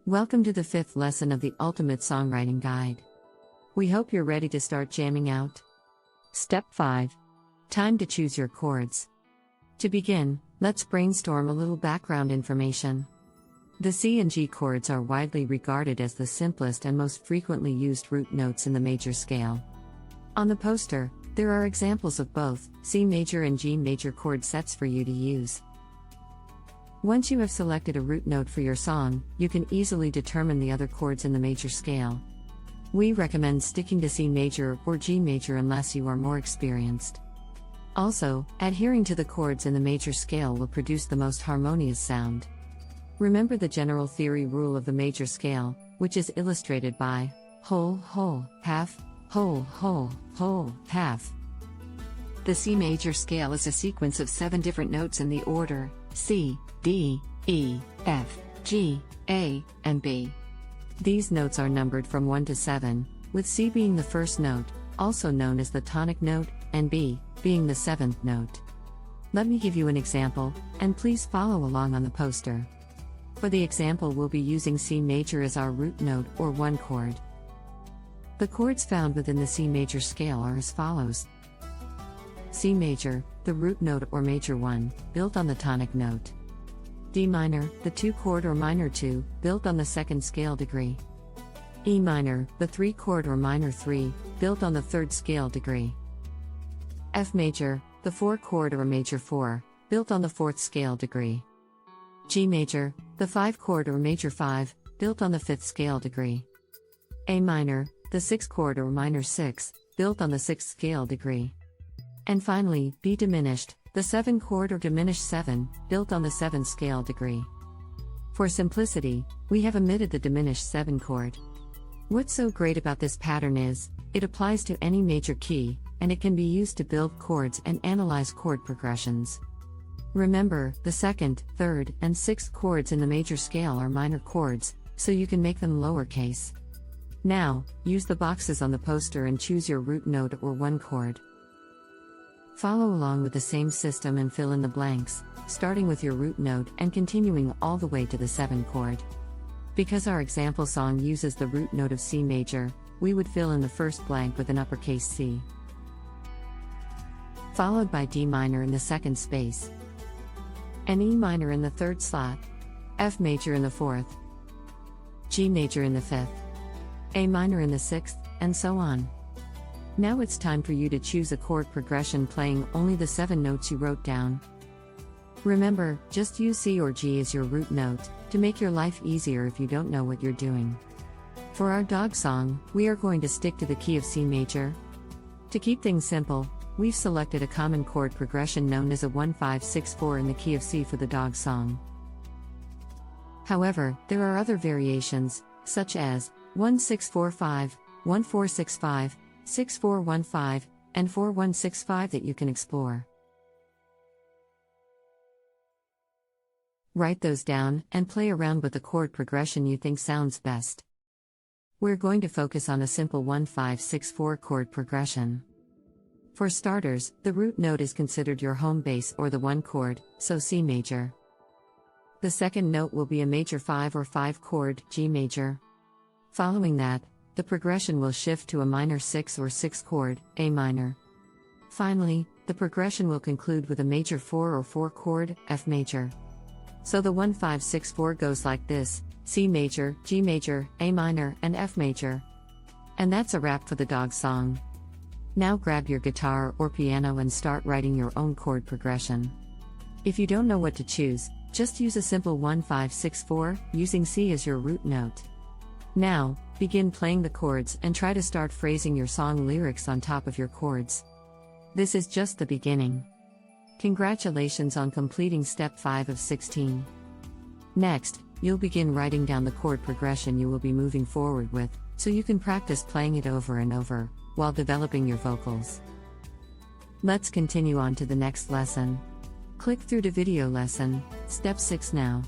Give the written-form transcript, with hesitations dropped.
Welcome to the 5th lesson of the Ultimate Songwriting Guide. We hope you're ready to start jamming out. Step 5. Time to choose your chords. To begin, let's brainstorm a little background information. The C and G chords are widely regarded as the simplest and most frequently used root notes in the major scale. On the poster, there are examples of both C major and G major chord sets for you to use. Once you have selected a root note for your song, you can easily determine the other chords in the major scale. We recommend sticking to C major or G major unless you are more experienced. Also, adhering to the chords in the major scale will produce the most harmonious sound. Remember the general theory rule of the major scale, which is illustrated by whole, whole, half, whole, whole, whole, half. The C major scale is a sequence of 7 different notes in the order C, D, E, F, G, A, and B. These notes are numbered from 1 to 7, with C being the first note, also known as the tonic note, and B being the 7th note. Let me give you an example, and please follow along on the poster. For the example, we'll be using C major as our root note or 1 chord. The chords found within the C major scale are as follows. C major, the root note or major 1, built on the tonic note. D minor, the 2 chord or minor 2, built on the 2nd scale degree. E minor, the 3 chord or minor 3, built on the 3rd scale degree. F major, the 4 chord or major 4, built on the 4th scale degree. G major, the 5 chord or major 5, built on the 5th scale degree. A minor, the 6 chord or minor 6, built on the 6th scale degree. And finally, B diminished, the 7 chord or diminished 7, built on the 7th scale degree. For simplicity, we have omitted the diminished 7 chord. What's so great about this pattern is, it applies to any major key, and it can be used to build chords and analyze chord progressions. Remember, the 2nd, 3rd, and 6th chords in the major scale are minor chords, so you can make them lowercase. Now, use the boxes on the poster and choose your root note or 1 chord. Follow along with the same system and fill in the blanks, starting with your root note and continuing all the way to the 7 chord. Because our example song uses the root note of C major, we would fill in the first blank with an uppercase C, followed by D minor in the 2nd space, and E minor in the 3rd slot, F major in the 4th, G major in the 5th, A minor in the 6th, and so on. Now it's time for you to choose a chord progression playing only the 7 notes you wrote down. Remember, just use C or G as your root note, to make your life easier if you don't know what you're doing. For our dog song, we are going to stick to the key of C major. To keep things simple, we've selected a common chord progression known as a 1-5-6-4 in the key of C for the dog song. However, there are other variations, such as 1-6-4-5, 1-4-6-5, 6-4-1-5, and 4-1-6-5 that you can explore. Write those down and play around with the chord progression you think sounds best. We're going to focus on a simple 1-5-6-4 chord progression. For starters, the root note is considered your home base or the 1 chord, so C major. The 2nd note will be a major 5 or 5 chord, G major. Following that, the progression will shift to a minor 6 or 6 chord, A minor. Finally, the progression will conclude with a major 4 or 4 chord, F major. So the 1-5-6-4 goes like this: C major, G major, A minor, and F major. And that's a wrap for the dog song. Now grab your guitar or piano and start writing your own chord progression. If you don't know what to choose, just use a simple 1-5-6-4, using C as your root note. Now, begin playing the chords and try to start phrasing your song lyrics on top of your chords. This is just the beginning. Congratulations on completing step 5 of 16. Next, you'll begin writing down the chord progression you will be moving forward with, so you can practice playing it over and over, while developing your vocals. Let's continue on to the next lesson. Click through to video lesson, step 6 now.